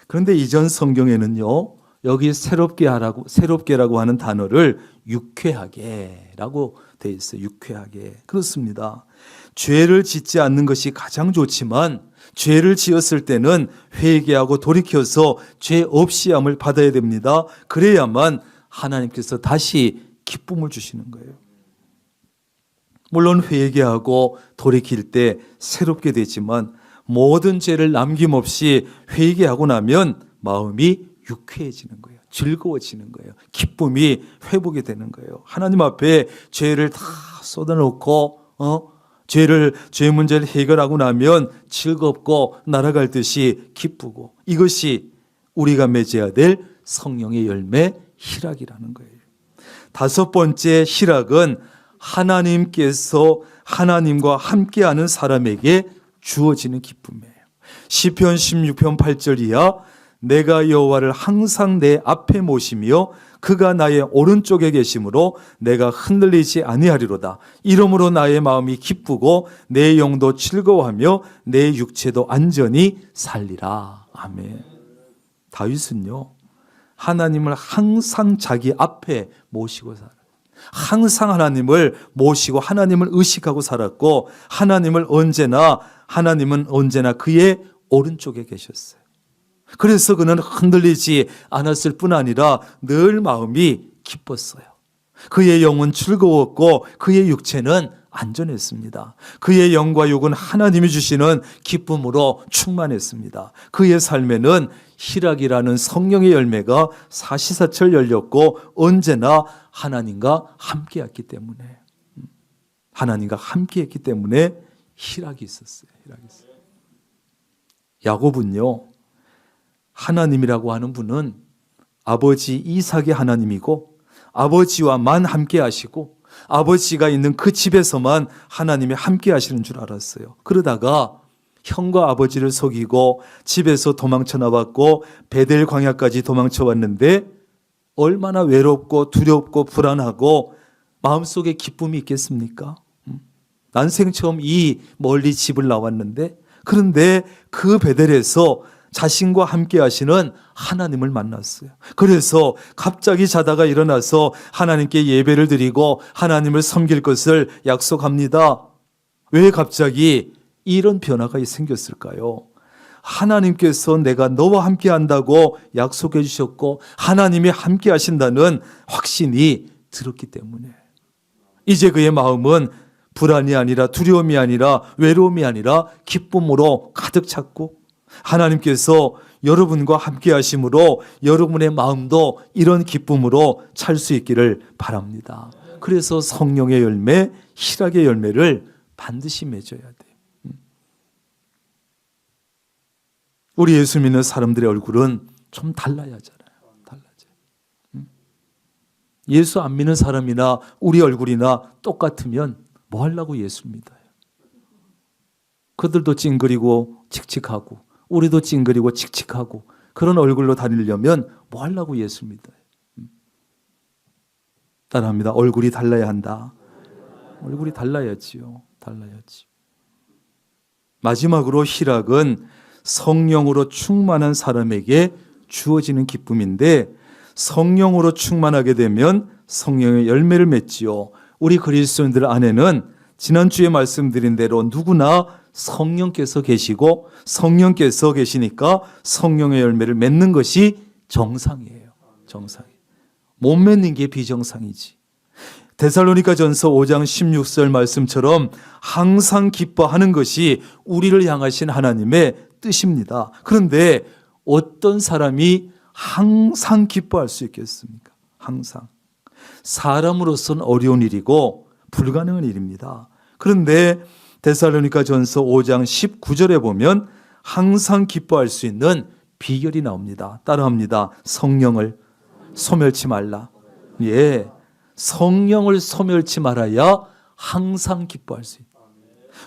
그런데 이전 성경에는요, 여기 새롭게라고 하는 단어를 유쾌하게라고 되어 있어요. 유쾌하게. 그렇습니다. 죄를 짓지 않는 것이 가장 좋지만 죄를 지었을 때는 회개하고 돌이켜서 죄 없이 함을 받아야 됩니다. 그래야만 하나님께서 다시 기쁨을 주시는 거예요. 물론 회개하고 돌이킬 때 새롭게 되지만 모든 죄를 남김없이 회개하고 나면 마음이 유쾌해지는 거예요. 즐거워지는 거예요. 기쁨이 회복이 되는 거예요. 하나님 앞에 죄를 다 쏟아놓고 죄 문제를 해결하고 나면 즐겁고 날아갈 듯이 기쁘고, 이것이 우리가 맺어야 될 성령의 열매 희락이라는 거예요. 다섯 번째 희락은 하나님께서 하나님과 함께하는 사람에게 주어지는 기쁨이에요. 시편 16편 8절 이하 내가 여호와를 항상 내 앞에 모시며 그가 나의 오른쪽에 계심으로 내가 흔들리지 아니하리로다. 이러므로 나의 마음이 기쁘고 내 영도 즐거워하며 내 육체도 안전히 살리라. 아멘. 다윗은요, 하나님을 항상 자기 앞에 모시고 살아요. 항상 하나님을 모시고 하나님을 의식하고 살았고, 하나님은 언제나 그의 오른쪽에 계셨어요. 그래서 그는 흔들리지 않았을 뿐 아니라 늘 마음이 기뻤어요. 그의 영은 즐거웠고 그의 육체는 안전했습니다. 그의 영과 육은 하나님이 주시는 기쁨으로 충만했습니다. 그의 삶에는 희락이라는 성령의 열매가 사시사철 열렸고 언제나 하나님과 함께했기 때문에 희락이 있었어요. 야곱은요, 하나님이라고 하는 분은 아버지 이삭의 하나님이고 아버지와만 함께 하시고 아버지가 있는 그 집에서만 하나님이 함께 하시는 줄 알았어요. 그러다가 형과 아버지를 속이고 집에서 도망쳐 나왔고 베델 광야까지 도망쳐 왔는데 얼마나 외롭고 두렵고 불안하고 마음속에 기쁨이 있겠습니까? 난생 처음 이 멀리 집을 나왔는데, 그런데 그 베델에서 자신과 함께 하시는 하나님을 만났어요. 그래서 갑자기 자다가 일어나서 하나님께 예배를 드리고 하나님을 섬길 것을 약속합니다. 왜 갑자기 이런 변화가 생겼을까요? 하나님께서 내가 너와 함께 한다고 약속해 주셨고 하나님이 함께 하신다는 확신이 들었기 때문에 이제 그의 마음은 불안이 아니라 두려움이 아니라 외로움이 아니라 기쁨으로 가득 찼고, 하나님께서 여러분과 함께 하심으로 여러분의 마음도 이런 기쁨으로 찰 수 있기를 바랍니다. 그래서 성령의 열매, 희락의 열매를 반드시 맺어야 돼요. 우리 예수 믿는 사람들의 얼굴은 좀 달라야 하잖아요. 달라져요. 예수 안 믿는 사람이나 우리 얼굴이나 똑같으면 뭐 하려고 예수 믿어요? 그들도 찡그리고 칙칙하고 우리도 찡그리고 칙칙하고 그런 얼굴로 다니려면 뭐 하려고 예수 믿어요? 따라합니다. 얼굴이 달라야 한다. 얼굴이 달라야지요. 마지막으로 희락은 성령으로 충만한 사람에게 주어지는 기쁨인데, 성령으로 충만하게 되면 성령의 열매를 맺지요. 우리 그리스도인들 안에는 지난주에 말씀드린 대로 누구나 성령께서 계시고 성령께서 계시니까 성령의 열매를 맺는 것이 정상이에요. 못 맺는 게 비정상이지. 데살로니가전서 5장 16절 말씀처럼 항상 기뻐하는 것이 우리를 향하신 하나님의 뜻입니다. 그런데 어떤 사람이 항상 기뻐할 수 있겠습니까? 항상. 사람으로서는 어려운 일이고 불가능한 일입니다. 그런데 데살로니가전서 5장 19절에 보면 항상 기뻐할 수 있는 비결이 나옵니다. 따라합니다. 성령을 소멸치 말라. 예, 성령을 소멸치 말아야 항상 기뻐할 수 있다.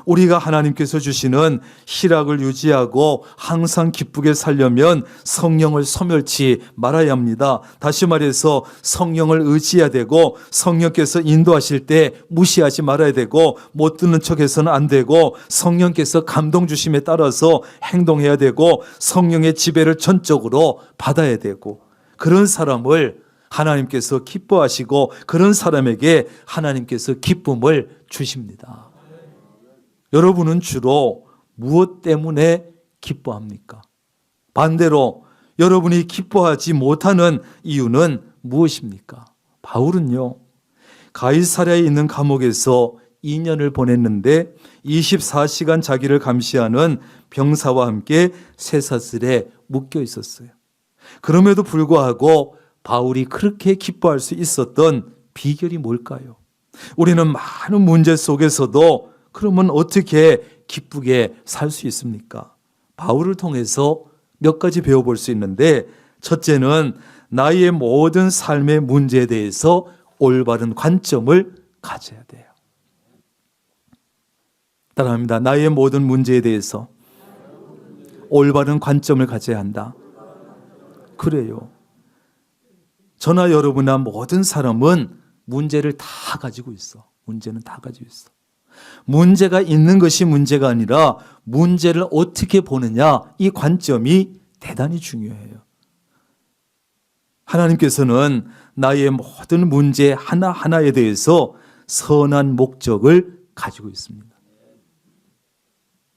우리가 하나님께서 주시는 희락을 유지하고 항상 기쁘게 살려면 성령을 소멸치 말아야 합니다. 다시 말해서 성령을 의지해야 되고 성령께서 인도하실 때 무시하지 말아야 되고 못 듣는 척해서는 안 되고 성령께서 감동 주심에 따라서 행동해야 되고 성령의 지배를 전적으로 받아야 되고, 그런 사람을 하나님께서 기뻐하시고 그런 사람에게 하나님께서 기쁨을 주십니다. 여러분은 주로 무엇 때문에 기뻐합니까? 반대로 여러분이 기뻐하지 못하는 이유는 무엇입니까? 바울은요, 가이사랴에 있는 감옥에서 2년을 보냈는데 24시간 자기를 감시하는 병사와 함께 쇠사슬에 묶여 있었어요. 그럼에도 불구하고 바울이 그렇게 기뻐할 수 있었던 비결이 뭘까요? 우리는 많은 문제 속에서도 그러면 어떻게 기쁘게 살 수 있습니까? 바울을 통해서 몇 가지 배워볼 수 있는데, 첫째는 나의 모든 삶의 문제에 대해서 올바른 관점을 가져야 돼요. 따라합니다. 나의 모든 문제에 대해서 올바른 관점을 가져야 한다. 그래요. 저나 여러분이나 모든 사람은 문제를 다 가지고 있어. 문제는 다 가지고 있어. 문제가 있는 것이 문제가 아니라 문제를 어떻게 보느냐, 이 관점이 대단히 중요해요. 하나님께서는 나의 모든 문제 하나하나에 대해서 선한 목적을 가지고 있습니다.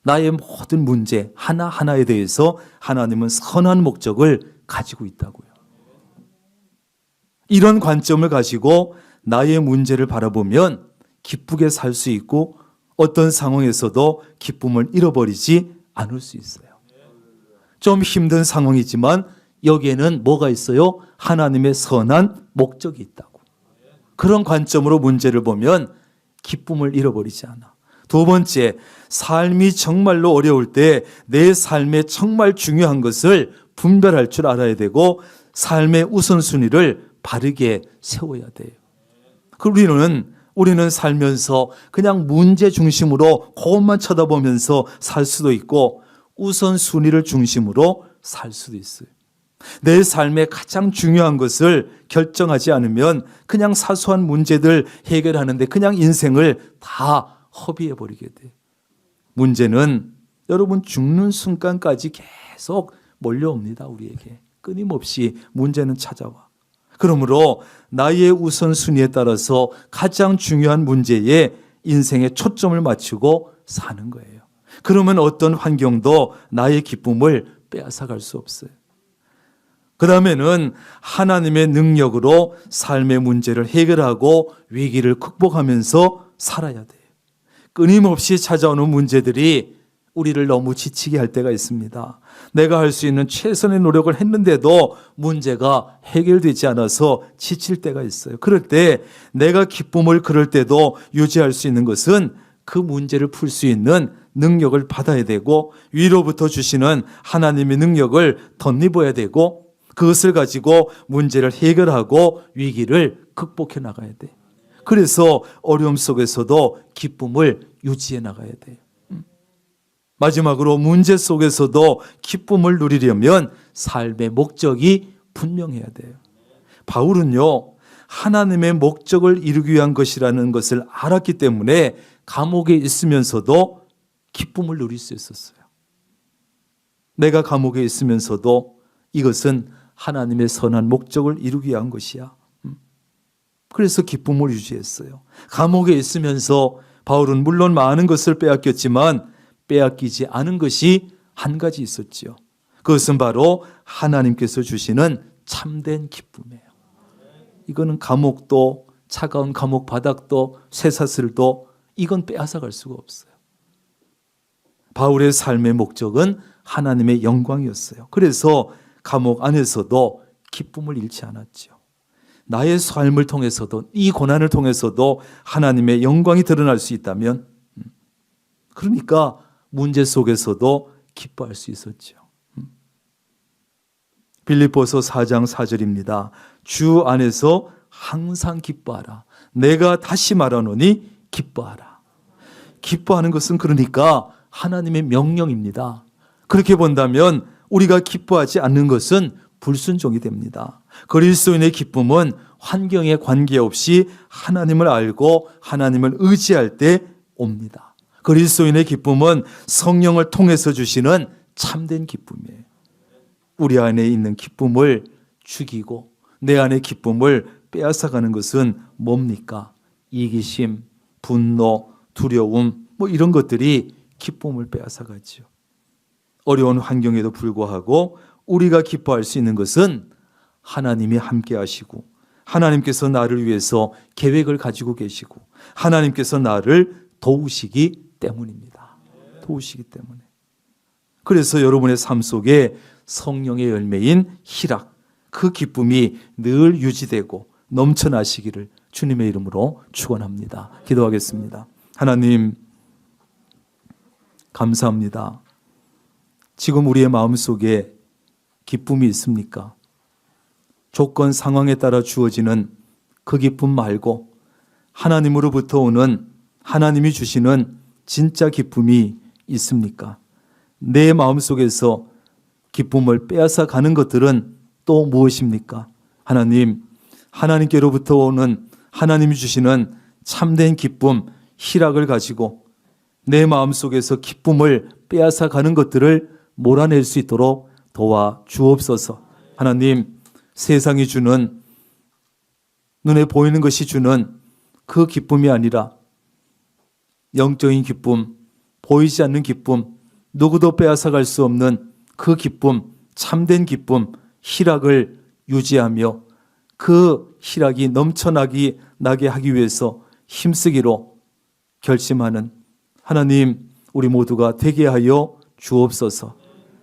나의 모든 문제 하나하나에 대해서 하나님은 선한 목적을 가지고 있다고요. 이런 관점을 가지고 나의 문제를 바라보면 기쁘게 살 수 있고 어떤 상황에서도 기쁨을 잃어버리지 않을 수 있어요. 좀 힘든 상황이지만 여기에는 뭐가 있어요? 하나님의 선한 목적이 있다고. 그런 관점으로 문제를 보면 기쁨을 잃어버리지 않아. 두 번째, 삶이 정말로 어려울 때 내 삶에 정말 중요한 것을 분별할 줄 알아야 되고 삶의 우선순위를 바르게 세워야 돼요. 우리는 살면서 그냥 문제 중심으로 그것만 쳐다보면서 살 수도 있고 우선순위를 중심으로 살 수도 있어요. 내 삶의 가장 중요한 것을 결정하지 않으면 그냥 사소한 문제들 해결하는데 그냥 인생을 다 허비해버리게 돼요. 문제는 여러분 죽는 순간까지 계속 몰려옵니다. 우리에게 끊임없이 문제는 찾아와. 그러므로 나의 우선순위에 따라서 가장 중요한 문제에 인생의 초점을 맞추고 사는 거예요. 그러면 어떤 환경도 나의 기쁨을 빼앗아갈 수 없어요. 그 다음에는 하나님의 능력으로 삶의 문제를 해결하고 위기를 극복하면서 살아야 돼요. 끊임없이 찾아오는 문제들이 우리를 너무 지치게 할 때가 있습니다. 내가 할 수 있는 최선의 노력을 했는데도 문제가 해결되지 않아서 지칠 때가 있어요. 그럴 때 내가 기쁨을 그럴 때도 유지할 수 있는 것은 그 문제를 풀 수 있는 능력을 받아야 되고 위로부터 주시는 하나님의 능력을 덧입어야 되고 그것을 가지고 문제를 해결하고 위기를 극복해 나가야 돼. 그래서 어려움 속에서도 기쁨을 유지해 나가야 돼요. 마지막으로 문제 속에서도 기쁨을 누리려면 삶의 목적이 분명해야 돼요. 바울은요, 하나님의 목적을 이루기 위한 것이라는 것을 알았기 때문에 감옥에 있으면서도 기쁨을 누릴 수 있었어요. 내가 감옥에 있으면서도 이것은 하나님의 선한 목적을 이루기 위한 것이야. 그래서 기쁨을 유지했어요. 감옥에 있으면서 바울은 물론 많은 것을 빼앗겼지만 빼앗기지 않은 것이 한 가지 있었지요. 그것은 바로 하나님께서 주시는 참된 기쁨이에요. 이거는 감옥도 차가운 감옥 바닥도 쇠사슬도 이건 빼앗아갈 수가 없어요. 바울의 삶의 목적은 하나님의 영광이었어요. 그래서 감옥 안에서도 기쁨을 잃지 않았죠. 나의 삶을 통해서도 이 고난을 통해서도 하나님의 영광이 드러날 수 있다면 그러니까 문제 속에서도 기뻐할 수 있었죠. 빌립보서 4장 4절입니다. 주 안에서 항상 기뻐하라. 내가 다시 말하노니 기뻐하라. 기뻐하는 것은 그러니까 하나님의 명령입니다. 그렇게 본다면 우리가 기뻐하지 않는 것은 불순종이 됩니다. 그리스도인의 기쁨은 환경에 관계없이 하나님을 알고 하나님을 의지할 때 옵니다. 그리스도인의 기쁨은 성령을 통해서 주시는 참된 기쁨이에요. 우리 안에 있는 기쁨을 죽이고 내 안의 기쁨을 빼앗아가는 것은 뭡니까? 이기심, 분노, 두려움 이런 것들이 기쁨을 빼앗아가죠. 어려운 환경에도 불구하고 우리가 기뻐할 수 있는 것은 하나님이 함께 하시고 하나님께서 나를 위해서 계획을 가지고 계시고 하나님께서 나를 도우시기 때문입니다. 도우시기 때문에. 그래서 여러분의 삶 속에 성령의 열매인 희락, 그 기쁨이 늘 유지되고 넘쳐나시기를 주님의 이름으로 축원합니다. 기도하겠습니다. 하나님 감사합니다. 지금 우리의 마음속에 기쁨이 있습니까? 조건 상황에 따라 주어지는 그 기쁨 말고 하나님으로부터 오는 하나님이 주시는 진짜 기쁨이 있습니까? 내 마음속에서 기쁨을 빼앗아 가는 것들은 또 무엇입니까? 하나님께로부터 오는 하나님이 주시는 참된 기쁨, 희락을 가지고 내 마음속에서 기쁨을 빼앗아 가는 것들을 몰아낼 수 있도록 도와 주옵소서. 하나님, 세상이 주는, 눈에 보이는 것이 주는 그 기쁨이 아니라 영적인 기쁨, 보이지 않는 기쁨, 누구도 빼앗아 갈 수 없는 그 기쁨, 참된 기쁨, 희락을 유지하며 그 희락이 넘쳐나게 하기 위해서 힘쓰기로 결심하는 하나님, 우리 모두가 되게 하여 주옵소서.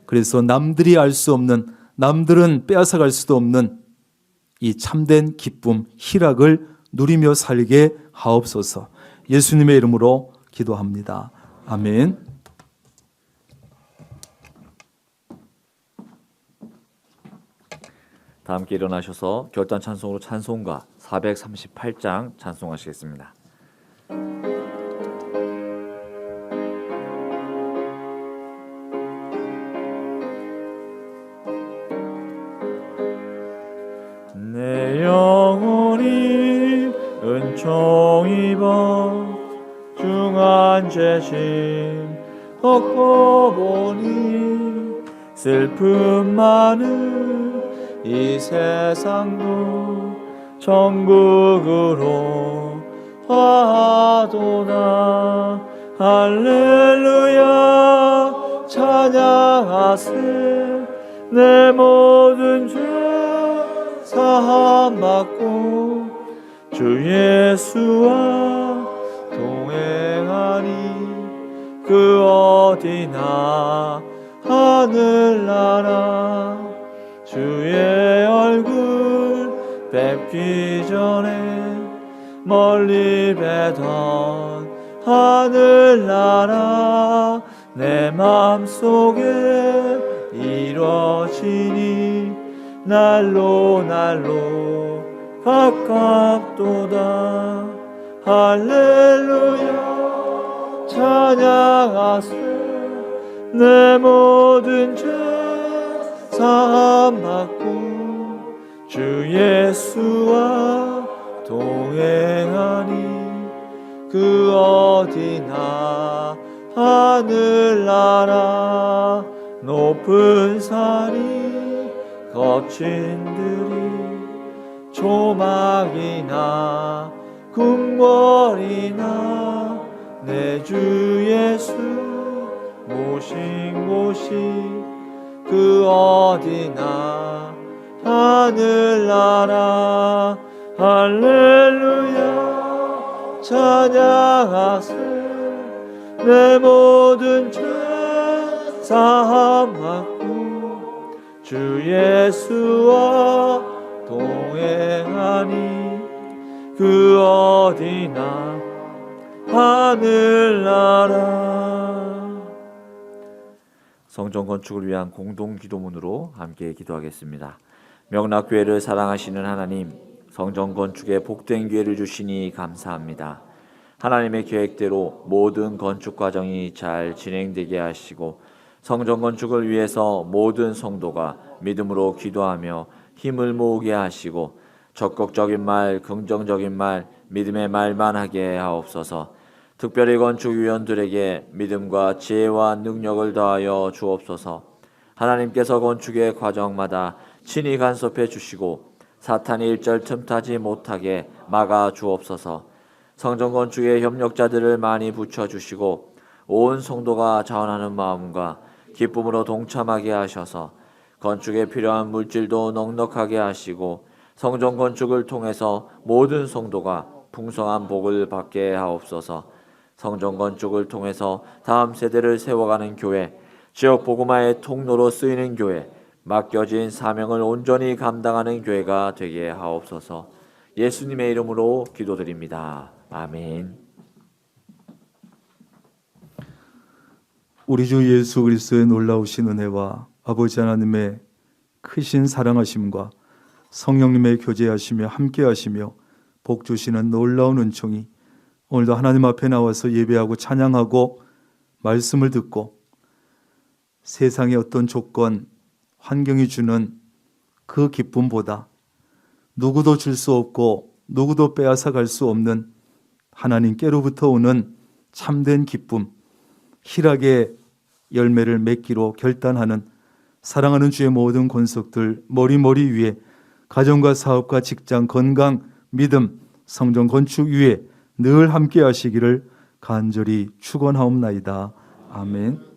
그래서 남들이 알 수 없는, 남들은 빼앗아 갈 수도 없는 이 참된 기쁨, 희락을 누리며 살게 하옵소서. 예수님의 이름으로 기도합니다. 아멘. 다 함께 일어나셔서 결단 찬송으로 찬송가 438장 찬송하시겠습니다. 내 영혼이 은총 입어 중한 죄심 걷고 보니 슬픔 많은 이 세상도 천국으로 화하도다. 할렐루야 찬양하세. 내 모든 죄 사함받고 주 예수와 동행하니 그 어디나 하늘나라 주의 얼굴 뵙기 전에 멀리 뵈던 하늘나라 내 맘속에 이뤄지니 날로 가깝도다. 할렐루야 찬양하세. 내 모든 죄 사함받고 주 예수와 동행하니 그 어디나 하늘나라 높은 산이 거친 들이 조막이나 궁궐이나 내 주 예수 모신 곳이 그 어디나 하늘나라. 할렐루야 찬양하세. 내 모든 죄 사함받고 주 예수와 동행하니 그 어디나 하늘나라. 성전 건축을 위한 공동 기도문으로 함께 기도하겠습니다. 명락교회를 사랑하시는 하나님, 성전 건축에 복된 기회를 주시니 감사합니다. 하나님의 계획대로 모든 건축 과정이 잘 진행되게 하시고 성전 건축을 위해서 모든 성도가 믿음으로 기도하며 힘을 모으게 하시고 적극적인 말, 긍정적인 말, 믿음의 말만 하게 하옵소서. 특별히 건축위원들에게 믿음과 지혜와 능력을 더하여 주옵소서. 하나님께서 건축의 과정마다 친히 간섭해 주시고 사탄이 일절 틈타지 못하게 막아 주옵소서. 성전 건축의 협력자들을 많이 붙여주시고 온 성도가 자원하는 마음과 기쁨으로 동참하게 하셔서 건축에 필요한 물질도 넉넉하게 하시고 성전 건축을 통해서 모든 성도가 풍성한 복을 받게 하옵소서. 성전 건축을 통해서 다음 세대를 세워가는 교회, 지역 복음화의 통로로 쓰이는 교회, 맡겨진 사명을 온전히 감당하는 교회가 되게 하옵소서. 예수님의 이름으로 기도드립니다. 아멘. 우리 주 예수 그리스도의 놀라우신 은혜와 아버지 하나님의 크신 사랑하심과 성령님의 교제하시며 함께하시며 복 주시는 놀라운 은총이 오늘도 하나님 앞에 나와서 예배하고 찬양하고 말씀을 듣고 세상의 어떤 조건, 환경이 주는 그 기쁨보다 누구도 줄 수 없고 누구도 빼앗아 갈 수 없는 하나님께로부터 오는 참된 기쁨, 희락의 열매를 맺기로 결단하는 사랑하는 주의 모든 권속들 머리머리 위에 가정과 사업과 직장, 건강, 믿음, 성전 건축 위에 늘 함께 하시기를 간절히 축원하옵나이다. 아멘.